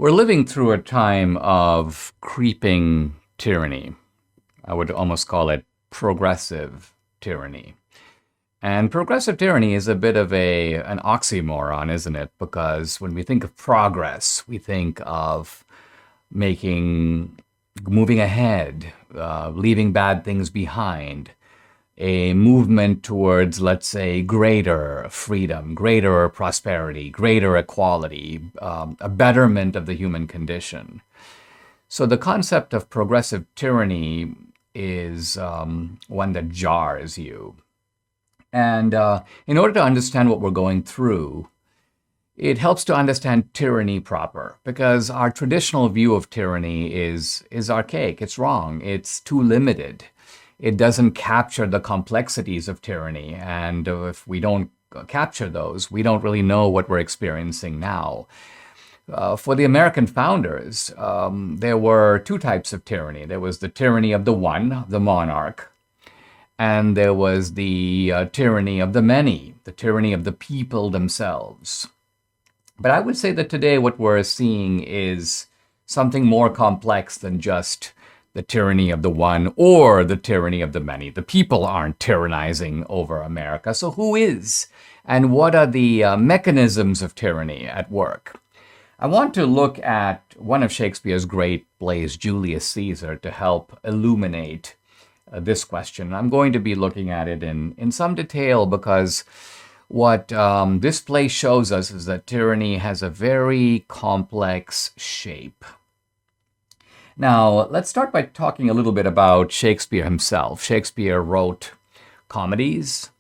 We're living through a time of creeping tyranny. I would almost call it progressive tyranny. And progressive tyranny is a bit of an oxymoron, isn't it? Because when we think of progress, we think of moving ahead, leaving bad things behind, a movement towards, let's say, greater freedom, greater prosperity, greater equality, a betterment of the human condition. So the concept of progressive tyranny is one that jars you. And in order to understand what we're going through, it helps to understand tyranny proper, because our traditional view of tyranny is archaic. It's wrong. It's too limited. It doesn't capture the complexities of tyranny. And if we don't capture those, we don't really know what we're experiencing now. For the American founders, there were two types of tyranny. There was the tyranny of the one, the monarch, and there was the tyranny of the many, the tyranny of the people themselves. But I would say that today what we're seeing is something more complex than just the tyranny of the one or the tyranny of the many. The people aren't tyrannizing over America. So who is? And what are the mechanisms of tyranny at work? I want to look at one of Shakespeare's great plays, Julius Caesar, to help illuminate this question. I'm going to be looking at it in some detail because what this play shows us is that tyranny has a very complex shape. Now, let's start by talking a little bit about Shakespeare himself. Shakespeare wrote comedies,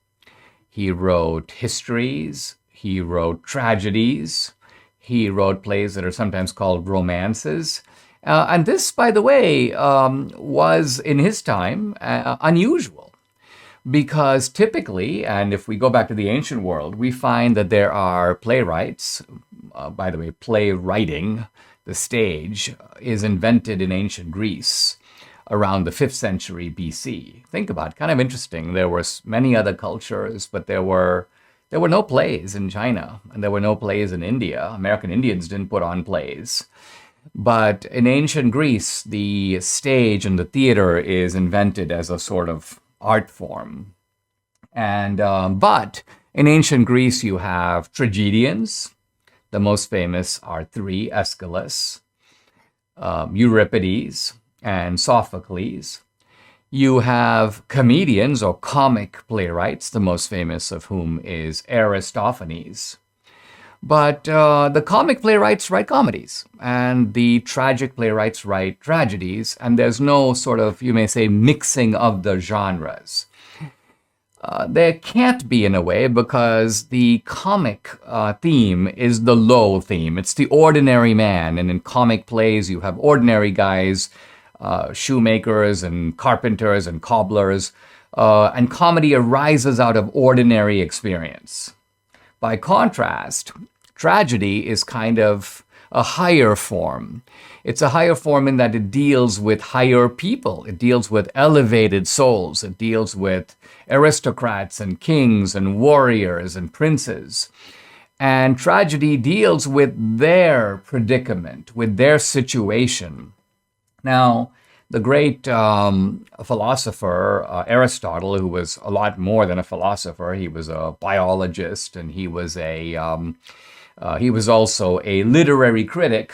he wrote histories, he wrote tragedies, he wrote plays that are sometimes called romances. And this, by the way, was in his time unusual, because typically, and if we go back to the ancient world, we find that there are playwrights. By the way, playwriting, the stage, is invented in ancient Greece around the 5th century BC. Think about it, kind of interesting. There were many other cultures, but there were no plays in China, and there were no plays in India. American Indians didn't put on plays. But in ancient Greece, the stage and the theater is invented as a sort of art form. And but in ancient Greece, you have tragedians. The most famous are three: Aeschylus, Euripides, and Sophocles. You have comedians or comic playwrights, the most famous of whom is Aristophanes. But the comic playwrights write comedies, and the tragic playwrights write tragedies, and there's no sort of, you may say, mixing of the genres. There can't be, in a way, because the comic theme is the low theme. It's the ordinary man, and in comic plays you have ordinary guys, shoemakers and carpenters and cobblers, and comedy arises out of ordinary experience. By contrast, tragedy is kind of a higher form. It's a higher form in that it deals with higher people. It deals with elevated souls. It deals with aristocrats and kings and warriors and princes. And tragedy deals with their predicament, with their situation. Now, the great philosopher Aristotle, who was a lot more than a philosopher, he was a biologist, and he was also a literary critic.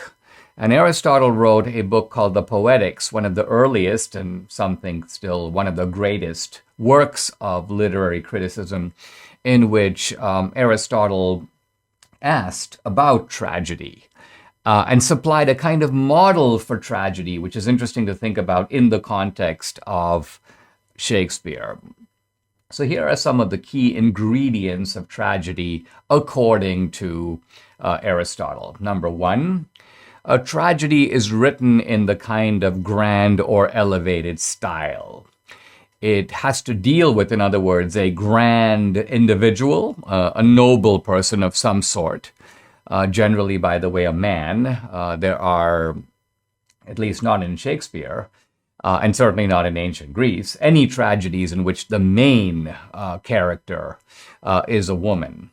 And Aristotle wrote a book called The Poetics, one of the earliest, and some think still one of the greatest works of literary criticism, in which Aristotle asked about tragedy. And supplied a kind of model for tragedy, which is interesting to think about in the context of Shakespeare. So here are some of the key ingredients of tragedy according to Aristotle. Number one, a tragedy is written in the kind of grand or elevated style. It has to deal with, in other words, a grand individual, a noble person of some sort. Generally, by the way, a man. There are, at least not in Shakespeare, and certainly not in ancient Greece, any tragedies in which the main character is a woman.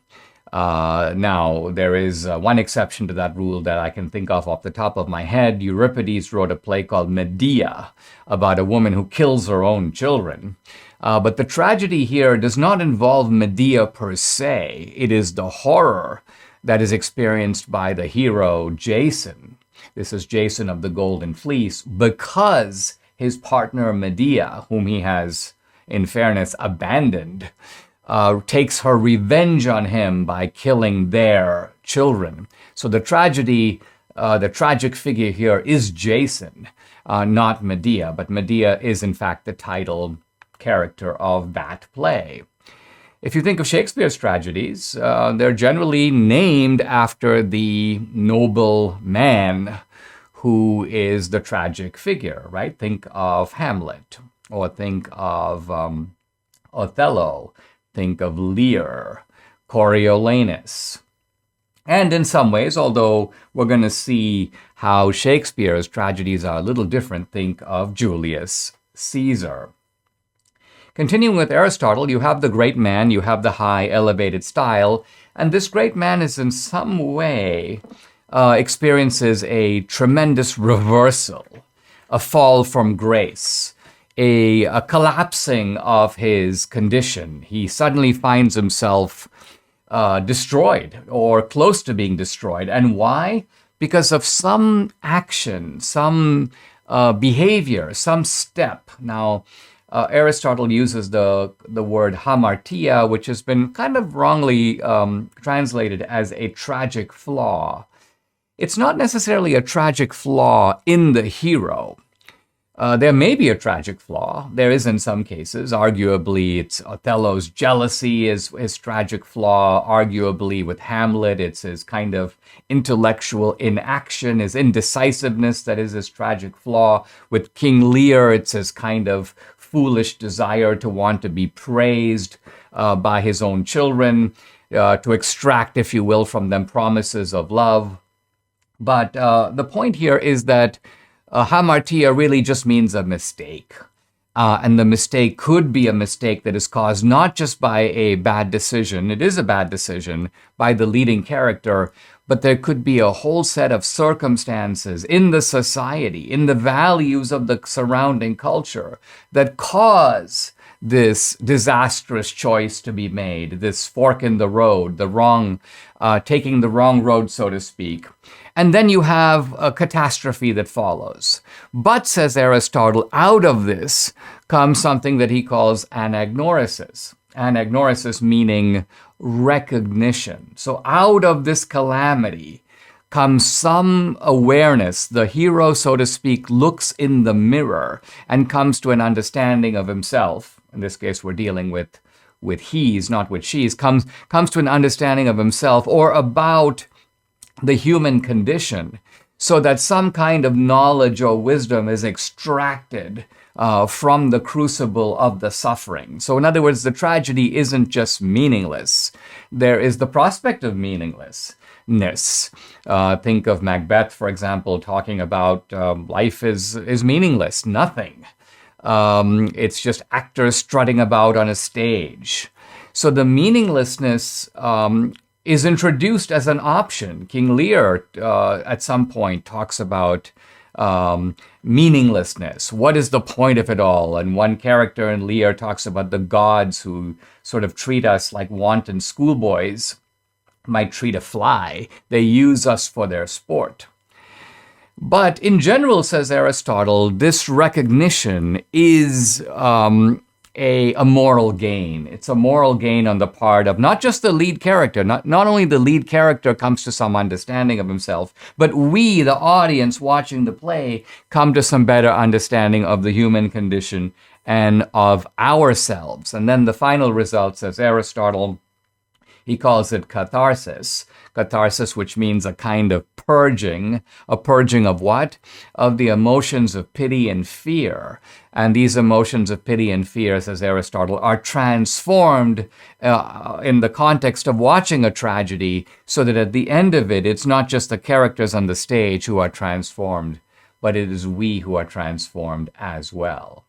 Now, there is one exception to that rule that I can think of off the top of my head. Euripides wrote a play called Medea about a woman who kills her own children. But the tragedy here does not involve Medea per se. It is the horror that is experienced by the hero, Jason. This is Jason of the Golden Fleece, because his partner Medea, whom he has, in fairness, abandoned, takes her revenge on him by killing their children. So the tragedy, the tragic figure here is Jason, not Medea, but Medea is in fact the title character of that play. If you think of Shakespeare's tragedies, they're generally named after the noble man who is the tragic figure, right? Think of Hamlet, or think of Othello, think of Lear, Coriolanus. And in some ways, although we're going to see how Shakespeare's tragedies are a little different, think of Julius Caesar. Continuing with Aristotle, you have the great man, you have the high elevated style, and this great man is in some way experiences a tremendous reversal, a fall from grace, a collapsing of his condition. He suddenly finds himself destroyed or close to being destroyed. And why? Because of some action, some behavior, some step. Now, Aristotle uses the word hamartia, which has been kind of wrongly translated as a tragic flaw. It's not necessarily a tragic flaw in the hero. There may be a tragic flaw. There is in some cases. Arguably, it's Othello's jealousy is his tragic flaw. Arguably, with Hamlet, it's his kind of intellectual inaction, his indecisiveness that is his tragic flaw. With King Lear, it's his kind of foolish desire to want to be praised by his own children, to extract, if you will, from them promises of love. But the point here is that hamartia really just means a mistake. And the mistake could be a mistake that is caused not just by a bad decision, it is a bad decision, by the leading character, but there could be a whole set of circumstances in the society, in the values of the surrounding culture, that cause this disastrous choice to be made, this fork in the road, taking the wrong road, so to speak. And then you have a catastrophe that follows. But, says Aristotle, out of this comes something that he calls anagnorisis. Anagnorisis meaning recognition. So out of this calamity comes some awareness. The hero, so to speak, looks in the mirror and comes to an understanding of himself. In this case, we're dealing with he's, not with she's. Comes to an understanding of himself or about the human condition, so that some kind of knowledge or wisdom is extracted from the crucible of the suffering. So in other words, the tragedy isn't just meaningless. There is the prospect of meaninglessness. Think of Macbeth, for example, talking about life is meaningless, nothing. It's just actors strutting about on a stage. So the meaninglessness is introduced as an option. King Lear at some point talks about meaninglessness. What is the point of it all? And one character in Lear talks about the gods who sort of treat us like wanton schoolboys might treat a fly. They use us for their sport. But in general, says Aristotle, this recognition is a moral gain. It's a moral gain on the part of not just the lead character. Not only the lead character comes to some understanding of himself, but we, the audience watching the play, come to some better understanding of the human condition and of ourselves. And then the final result, says Aristotle, he calls it catharsis. Catharsis, which means a kind of purging. A purging of what? Of the emotions of pity and fear. And these emotions of pity and fear, says Aristotle, are transformed in the context of watching a tragedy, so that at the end of it, it's not just the characters on the stage who are transformed, but it is we who are transformed as well.